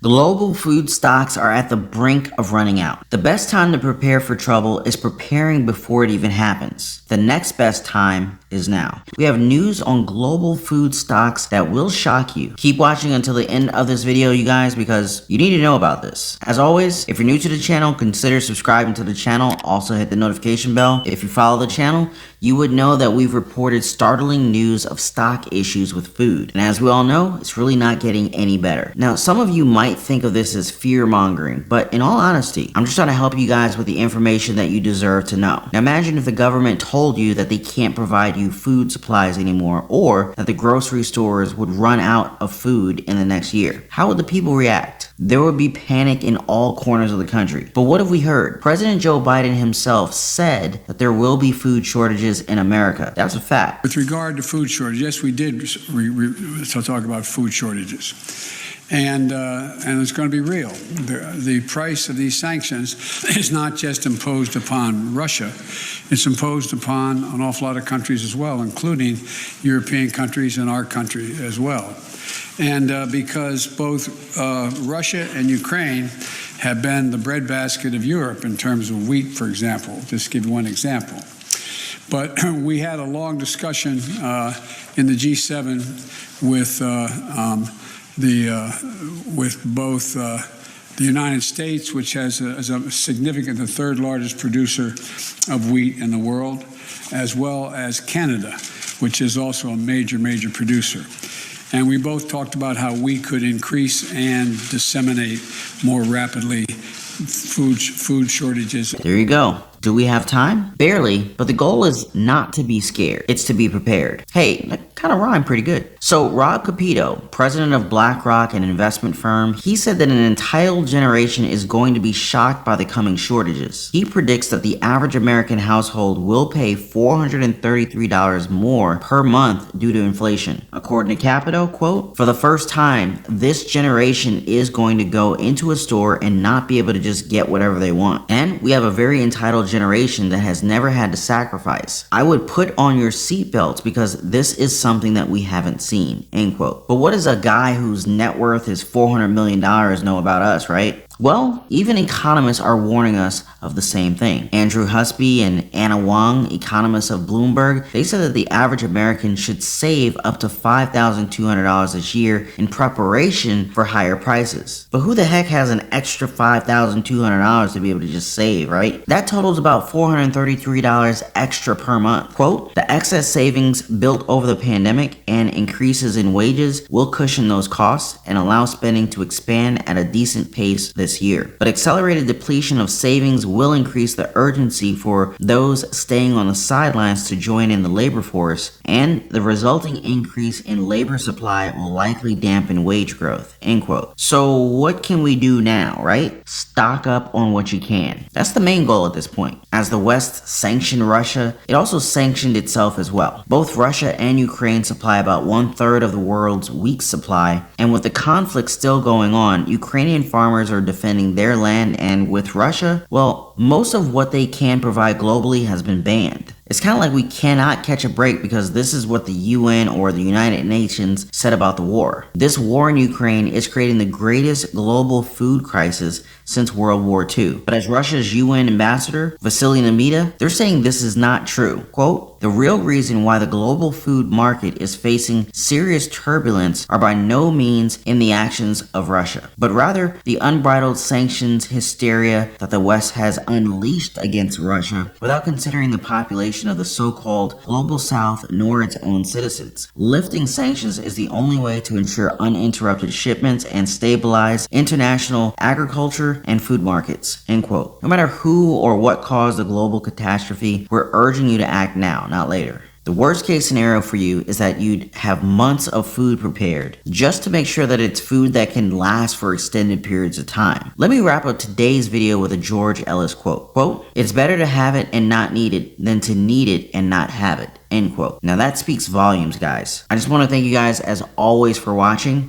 Global food stocks are at the brink of running out. The best time to prepare for trouble is preparing before it even happens. The next best time is now. We have news on global food stocks that will shock you. Keep watching until the end of this video, you guys, because you need to know about this. As always, if you're new to the channel, consider subscribing to the channel. Also hit the notification bell. If you follow the channel, you would know that we've reported startling news of stock issues with food. And as we all know, it's really not getting any better. Now, some of you might think of this as fear-mongering, but in all honesty, I'm just trying to help you guys with the information that you deserve to know. Now, imagine if the government told you that they can't provide you food supplies anymore, or that the grocery stores would run out of food in the next year. How would the people react? There would be panic in all corners of the country. But what have we heard? President Joe Biden himself said that there will be food shortages in America. That's a fact. With regard to food shortages, yes, we did talk about food shortages. And it's going to be real. The price of these sanctions is not just imposed upon Russia. It's imposed upon an awful lot of countries as well, including European countries and our country as well. And because both Russia and Ukraine have been the breadbasket of Europe in terms of wheat, for example, just to give you one example. But we had a long discussion in the G7 with both the United States, which has a significant, the third largest producer of wheat in the world, as well as Canada, which is also a major producer. And we both talked about how we could increase and disseminate more rapidly food shortages. There you go. Do we have time? Barely, but the goal is not to be scared. It's to be prepared. Hey, that kind of rhymed pretty good. So Rob Capito, president of BlackRock, an investment firm, he said that an entire generation is going to be shocked by the coming shortages. He predicts that the average American household will pay $433 more per month due to inflation. According to Capito, quote, "For the first time, this generation is going to go into a store and not be able to just get whatever they want. And we have a very entitled generation that has never had to sacrifice. I would put on your seatbelts because this is something that we haven't seen," end quote. But what does a guy whose net worth is $400 million know about us, right? Well, even economists are warning us of the same thing. Andrew Husby and Anna Wong, economists of Bloomberg, they said that the average American should save up to $5,200 this year in preparation for higher prices. But who the heck has an extra $5,200 to be able to just save, right? That totals about $433 extra per month. Quote, "The excess savings built over the pandemic and increases in wages will cushion those costs and allow spending to expand at a decent pace this year. But accelerated depletion of savings will increase the urgency for those staying on the sidelines to join in the labor force, and the resulting increase in labor supply will likely dampen wage growth," end quote. So what can we do now, right? Stock up on what you can. That's the main goal at this point. As the West sanctioned Russia, it also sanctioned itself as well. Both Russia and Ukraine supply about 1/3 of the world's wheat supply, and with the conflict still going on, Ukrainian farmers are defending their land, and with Russia, well, most of what they can provide globally has been banned. It's kind of like we cannot catch a break because this is what the UN or the United Nations said about the war. This war in Ukraine is creating the greatest global food crisis since World War II. But as Russia's UN ambassador, Vasily Nemita, they're saying this is not true. Quote, "The real reason why the global food market is facing serious turbulence are by no means in the actions of Russia, but rather the unbridled sanctions hysteria that the West has unleashed against Russia without considering the population of the so-called global south nor its own citizens. Lifting sanctions is the only way to ensure uninterrupted shipments and stabilize international agriculture and food markets," end quote. No matter who or what caused the global catastrophe, we're urging you to act now, not later. The worst case scenario for you is that you'd have months of food prepared just to make sure that it's food that can last for extended periods of time. Let me wrap up today's video with a George Ellis quote. Quote, "It's better to have it and not need it than to need it and not have it," end quote. Now that speaks volumes, guys. I just want to thank you guys as always for watching.